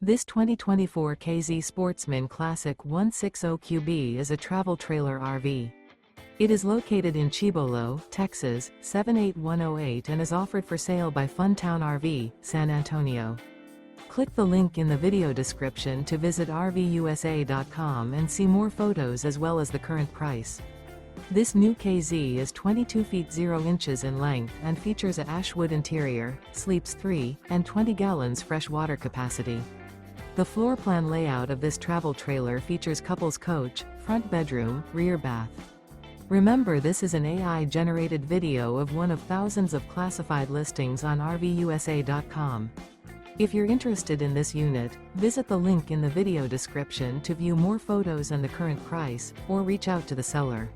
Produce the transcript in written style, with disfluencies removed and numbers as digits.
This 2024 K-Z Sportsmen Classic 160QB is a travel trailer RV. It is located in Cibolo, Texas, 78108 and is offered for sale by Funtown RV, San Antonio. Click the link in the video description to visit RVUSA.com and see more photos as well as the current price. This new KZ is 22 feet 0 inches in length and features a ASHWOOD interior, sleeps 3, and 20 gallons fresh water capacity. The floor plan layout of this travel trailer features couples coach, front bedroom, rear bath. Remember, this is an AI-generated video of one of thousands of classified listings on RVUSA.com. If you're interested in this unit, visit the link in the video description to view more photos and the current price, or reach out to the seller.